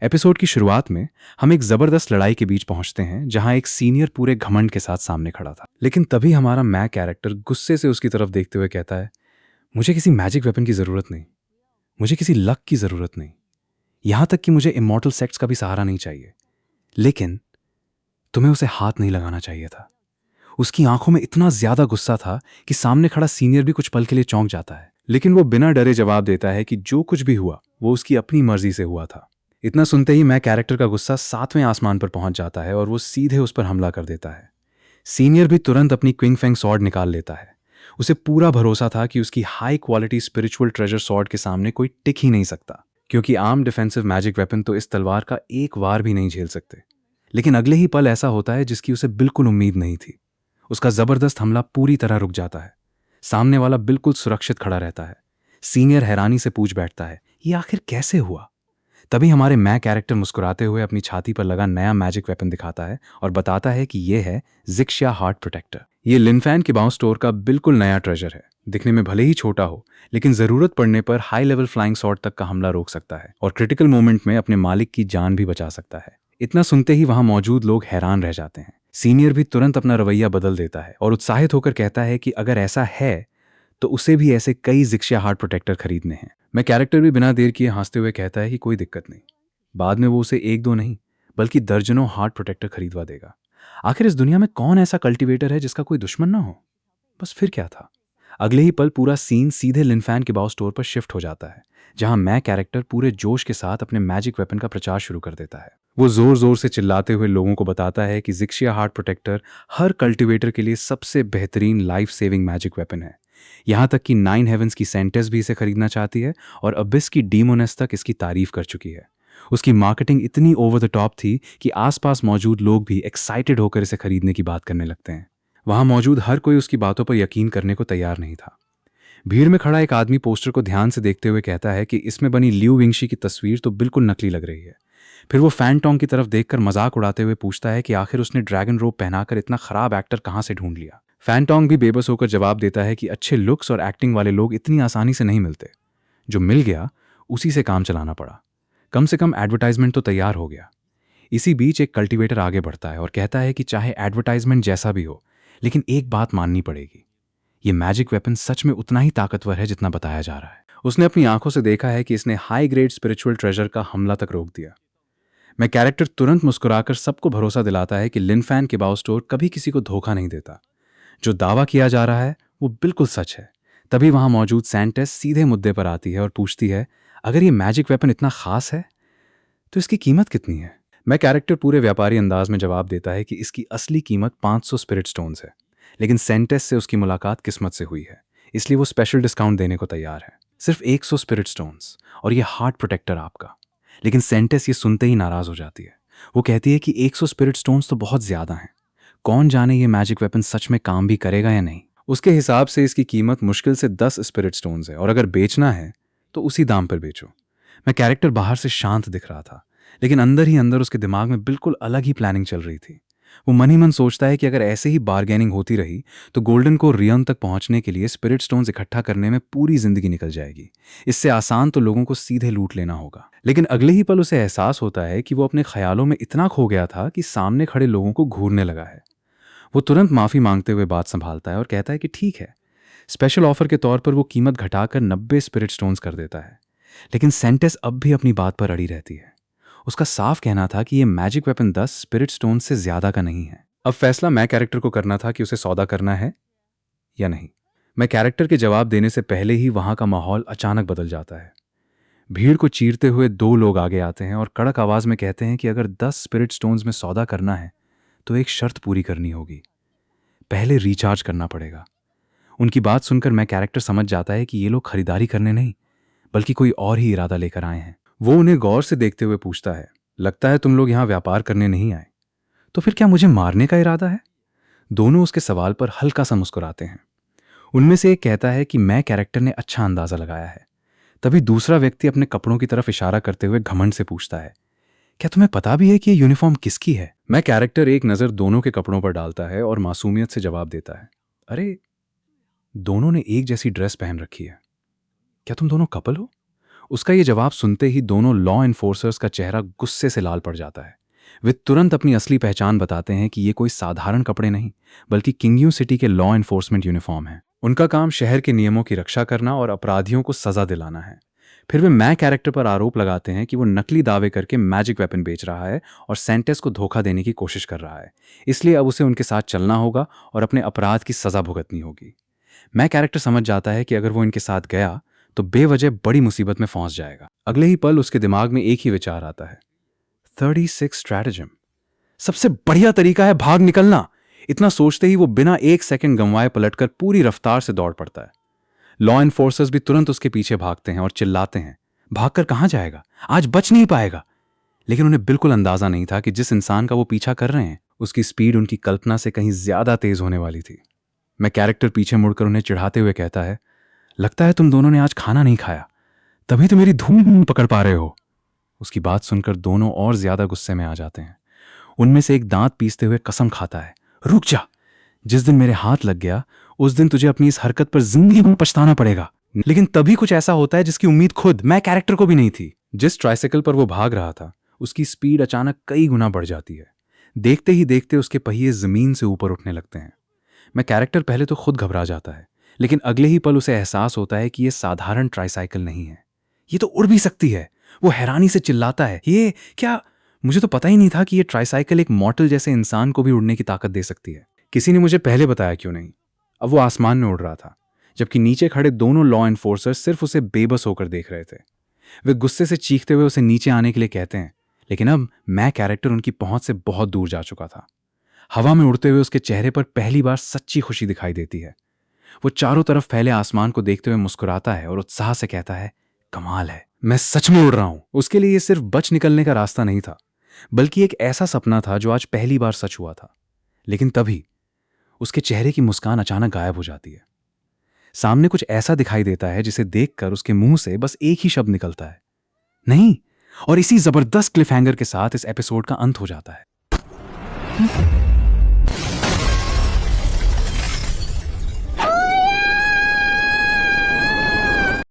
Episode की शुरुआत में हम एक जबरदस्त लड़ाई के बीच पहुंचते हैं जहां एक सीनियर पूरे घमंड के साथ सामने खड़ा था। लेकिन तभी हमारा मैक कैरेक्टर गुस्से से उसकी तरफ देखते हुए कहता है, मुझे किसी मैजिक वेपन की जरूरत नहीं, मुझे किसी लक की जरूरत नहीं, यहां तक कि मुझे इमॉर्टल सेक्ट्स का भी सहारा नहीं चाहिए। लेकिन तुम्हें उसे हाथ नहीं लगाना चाहिए था। उसकी आंखों में इतना ज्यादा गुस्सा था कि सामने खड़ा सीनियर भी कुछ पल के लिए चौंक जाता है। लेकिन वो बिना डरे जवाब देता है कि जो कुछ भी हुआ वो उसकी अपनी मर्जी से हुआ था। इतना सुनते ही मैं कैरेक्टर का गुस्सा 7वें आसमान पर पहुंच जाता है और वो सीधे उस पर हमला कर देता है। सीनियर भी तुरंत अपनी क्विंग फेंग सॉर्ड निकाल लेता है। उसे पूरा भरोसा था कि उसकी high quality spiritual treasure sword के सामने कोई टिक ही नहीं सकता, क्योंकि आर्म डिफेंसिव मैजिक वेपन तो इस तलवार का एक वार भी नहीं झेल सकते। लेकिन अगले ही पल ऐसा होता है जिसकी उसे बिल्कुल उम्मीद नहीं थी। उसका जबरदस्त हमला पूरी तरह रुक जाता है। सामने वाला बिल्कुल सुरक्षित खड़ा रहता है। सीनियर हैरानी से पूछ बैठता है, ये आखिर कैसे हुआ? तभी हमारे मैं कैरेक्टर मुस्कुराते हुए अपनी छाती पर लगा नया मैजिक वेपन दिखाता है और बताता है कि यह है जिक्शिया हार्ट प्रोटेक्टर। ये लिनफैन के बाउ स्टोर का बिल्कुल नया ट्रेजर है। दिखने में भले ही छोटा हो, लेकिन जरूरत पड़ने पर हाई लेवल फ्लाइंग सॉर्ड तक का हमला रोक सकता है और क्रिटिकल मोमेंट में अपने मालिक की जान भी बचा सकता है। इतना सुनते ही वहां मौजूद लोग हैरान रह जाते हैं। सीनियर भी तुरंत अपना रवैया बदल देता है और उत्साहित होकर कहता है कि अगर ऐसा है तो उसे भी ऐसे कई जिक्शिया हार्ट प्रोटेक्टर खरीदने हैं। मैं कैरेक्टर भी बिना देर किए हंसते हुए कहता है कि कोई दिक्कत नहीं, बाद में वो उसे एक दो नहीं बल्कि दर्जनों हार्ट प्रोटेक्टर खरीदवा देगा। आखिर इस दुनिया में कौन ऐसा कल्टीवेटर है जिसका कोई दुश्मन ना हो? बस फिर क्या था, अगले ही पल पूरा सीन सीधे लिनफैन के बाउ स्टोर पर शिफ्ट हो जाता है, जहां मैं कैरेक्टर पूरे जोश के साथ अपने मैजिक वेपन का प्रचार शुरू कर देता है। वो जोर जोर से चिल्लाते हुए लोगों को बताता है कि जिक्शिया हार्ट प्रोटेक्टर हर कल्टीवेटर के लिए सबसे बेहतरीन लाइफ सेविंग मैजिक वेपन है। यहां तक कि 9 हेवंस की सेंटेस भी इसे खरीदना चाहती है और अबिस की डीमोनेस तक इसकी तारीफ कर चुकी है। उसकी मार्केटिंग इतनी ओवर द टॉप थी कि आसपास मौजूद लोग भी एक्साइटेड होकर इसे खरीदने की बात करने लगते हैं। वहां मौजूद हर कोई उसकी बातों पर यकीन करने को तैयार नहीं था। भीड़ में खड़ा एक आदमी पोस्टर को ध्यान से देखते हुए कहता है कि इसमें बनी लियू विंगशी की तस्वीर तो बिल्कुल नकली लग रही है। फिर वो फैंटोंग की तरफ देखकर मजाक उड़ाते हुए पूछता है कि आखिर उसने ड्रैगन रोब पहनाकर इतना खराब एक्टर कहां से ढूंढ लिया। फैंटोंग भी बेबस होकर जवाब देता है कि अच्छे लुक्स और एक्टिंग वाले लोग इतनी आसानी से नहीं मिलते। जो मिल गया उसी से काम चलाना पड़ा। कम से कम एडवर्टाइजमेंट तो तैयार हो गया। इसी बीच एक कल्टीवेटर आगे बढ़ता है और कहता है कि चाहे एडवर्टाइजमेंट जैसा भी हो, लेकिन एक बात माननी पड़ेगी, ये मैजिक वेपन सच में उतना ही ताकतवर है जितना बताया जा रहा है। उसने अपनी आंखों से देखा है कि इसने हाई ग्रेड स्पिरिचुअल ट्रेजर का हमला तक रोक दिया। मैं कैरेक्टर तुरंत मुस्कुराकर सबको भरोसा दिलाता है कि लिनफैन के बाउ स्टोर कभी किसी को धोखा नहीं देता। जो दावा किया जा रहा है वो बिल्कुल सच है। तभी वहां मौजूद सैंटेस सीधे मुद्दे पर आती है और पूछती है, अगर ये मैजिक वेपन इतना खास है तो इसकी कीमत कितनी है? मैं कैरेक्टर पूरे व्यापारी अंदाज में जवाब देता है कि इसकी असली कीमत 500 स्पिरिट स्टोन्स है, लेकिन सेंटेस से उसकी मुलाकात किस्मत से हुई है, इसलिए वो स्पेशल डिस्काउंट देने को तैयार है। सिर्फ 100 स्पिरिट स्टोन्स और ये हार्ट प्रोटेक्टर आपका। लेकिन सेंटेस ये सुनते ही नाराज हो जाती है। वो कहती है कि 100 स्पिरिट स्टोन्स तो बहुत ज्यादा हैं। कौन जाने ये मैजिक वेपन सच में काम भी करेगा या नहीं। उसके हिसाब से इसकी कीमत मुश्किल से 10 स्पिरिट स्टोन्स है और अगर बेचना है तो उसी दाम पर बेचो। मैं कैरेक्टर बाहर से शांत दिख रहा था, लेकिन अंदर ही अंदर उसके दिमाग में बिल्कुल अलग ही प्लानिंग चल रही थी। वो मन ही मन सोचता है कि अगर ऐसे ही बारगेनिंग होती रही तो गोल्डन को रियन तक पहुंचने के लिए स्पिरिट स्टोन्स इकट्ठा करने में पूरी जिंदगी निकल जाएगी। इससे आसान तो लोगों को सीधे लूट लेना होगा। लेकिन अगले ही पल उसे एहसास होता है कि वो अपने ख्यालों में इतना खो गया था कि सामने खड़े लोगों को घूरने लगा है। वो तुरंत माफी मांगते हुए बात संभालता है और कहता है कि ठीक है, स्पेशल ऑफर के तौर पर वो कीमत घटाकर 90 स्पिरिट स्टोन्स कर देता है। लेकिन सेंटेस अब भी अपनी बात पर अड़ी रहती है। उसका साफ कहना था कि ये मैजिक वेपन 10 स्पिरिट स्टोन से ज्यादा का नहीं है। अब फैसला मैं कैरेक्टर को करना था कि उसे सौदा करना है या नहीं। मैं कैरेक्टर के जवाब देने से पहले ही वहां का माहौल अचानक बदल जाता है। भीड़ को चीरते हुए 2 लोग आगे आते हैं और कड़क आवाज में कहते हैं कि अगर 10 स्पिरिट स्टोन्स में सौदा करना है तो एक शर्त पूरी करनी होगी, पहले रिचार्ज करना पड़ेगा। उनकी बात सुनकर मैं कैरेक्टर समझ जाता है कि ये लोग खरीदारी करने नहीं बल्कि कोई और ही इरादा लेकर आए हैं। वो उन्हें गौर से देखते हुए पूछता है, लगता है तुम लोग यहां व्यापार करने नहीं आए, तो फिर क्या मुझे मारने का इरादा है? दोनों उसके सवाल पर हल्का सा मुस्कुराते हैं। उनमें से एक कहता है कि मैं कैरेक्टर ने अच्छा अंदाजा लगाया है। तभी दूसरा व्यक्ति अपने कपड़ों की तरफ इशारा करते हुए घमंड से पूछता है, क्या तुम्हें पता भी है कि ये यूनिफॉर्म किसकी है? मैं कैरेक्टर एक नजर दोनों के कपड़ों पर डालता है और मासूमियत से जवाब देता है, अरे दोनों ने एक जैसी ड्रेस पहन रखी है, क्या तुम दोनों कपल हो? उसका ये जवाब सुनते ही दोनों लॉ एनफोर्सर्स का चेहरा गुस्से से लाल पड़ जाता है। वे तुरंत अपनी असली पहचान बताते हैं कि ये कोई साधारण कपड़े नहीं, बल्कि किंगयू सिटी के लॉ एनफोर्समेंट यूनिफॉर्म है। उनका काम शहर के नियमों की रक्षा करना और अपराधियों को सजा दिलाना है। फिर वे मैक कैरेक्टर पर आरोप लगाते हैं कि वो नकली दावे करके मैजिक वेपन बेच रहा है और सेंटेस को धोखा देने की कोशिश कर रहा है। इसलिए अब उसे उनके साथ चलना होगा और अपने अपराध की सजा भुगतनी होगी। मैक कैरेक्टर समझ जाता है कि अगर वो इनके साथ गया तो बेवजह बड़ी मुसीबत में फंस जाएगा। अगले ही पल उसके दिमाग में एक ही विचार आता है, 36 स्ट्रैटेजम। सबसे बढ़िया तरीका है भाग निकलना। इतना सोचते ही वो बिना एक सेकंड गंवाए पलटकर पूरी रफ्तार से दौड़ पड़ता है। लॉ एनफोर्सर्स भी तुरंत उसके पीछे भागते हैं और चिल्लाते हैं, भागकर कहां जाएगा, आज बच नहीं पाएगा। लेकिन उन्हें बिल्कुल अंदाजा नहीं था कि जिस इंसान का वो पीछा कर रहे हैं उसकी स्पीड उनकी कल्पना से कहीं ज्यादा तेज होने वाली थी। मैं कैरेक्टर पीछे मुड़कर उन्हें चिढ़ाते हुए कहता है, लगता है तुम दोनों ने आज खाना नहीं खाया, तभी तो मेरी धूम पकड़ पा रहे हो। उसकी बात सुनकर दोनों और ज्यादा गुस्से में आ जाते हैं। उनमें से एक दांत पीसते हुए कसम खाता है, रुक जा, जिस दिन मेरे हाथ लग गया उस दिन तुझे अपनी इस हरकत पर जिंदगी भर पछताना पड़ेगा। लेकिन तभी कुछ ऐसा होता है जिसकी उम्मीद खुद मैं कैरेक्टर को भी नहीं थी। जिस ट्राइसाइकिल पर वो भाग रहा था उसकी स्पीड अचानक कई गुना बढ़ जाती है। देखते ही देखते उसके पहिए जमीन से ऊपर उठने लगते हैं। मैं कैरेक्टर पहले तो खुद घबरा जाता है, लेकिन अगले ही पल उसे एहसास होता है कि यह साधारण ट्राइसाइकिल नहीं है, ये तो उड़ भी सकती है। वो हैरानी से चिल्लाता है, ये क्या, मुझे तो पता ही नहीं था कि ये ट्राइसाइकिल एक मॉर्टल जैसे इंसान को भी उड़ने की ताकत दे सकती है। किसी ने मुझे पहले बताया क्यों नहीं। अब वो आसमान में उड़ रहा था, जबकि नीचे खड़े दोनों लॉ एनफोर्सर्स सिर्फ उसे बेबस होकर देख रहे थे। वे गुस्से से चीखते हुए उसे नीचे आने के लिए कहते हैं, लेकिन अब मैं कैरेक्टर उनकी पहुंच से बहुत दूर जा चुका था। हवा में उड़ते हुए उसके चेहरे पर पहली बार सच्ची खुशी दिखाई देती है। वो चारों तरफ फैले आसमान को देखते हुए मुस्कुराता है और उत्साह से कहता है, कमाल है, मैं सच में उड़ रहा हूं। उसके लिए ये सिर्फ बच निकलने का रास्ता नहीं था, बल्कि एक ऐसा सपना था जो आज पहली बार सच हुआ था। लेकिन तभी उसके चेहरे की मुस्कान अचानक गायब हो जाती है। सामने कुछ ऐसा दिखाई देता है जिसे देखकर उसके मुंह से बस एक ही शब्द निकलता है, नहीं। और इसी जबरदस्त क्लिफहैंगर के साथ इस एपिसोड का अंत हो जाता है।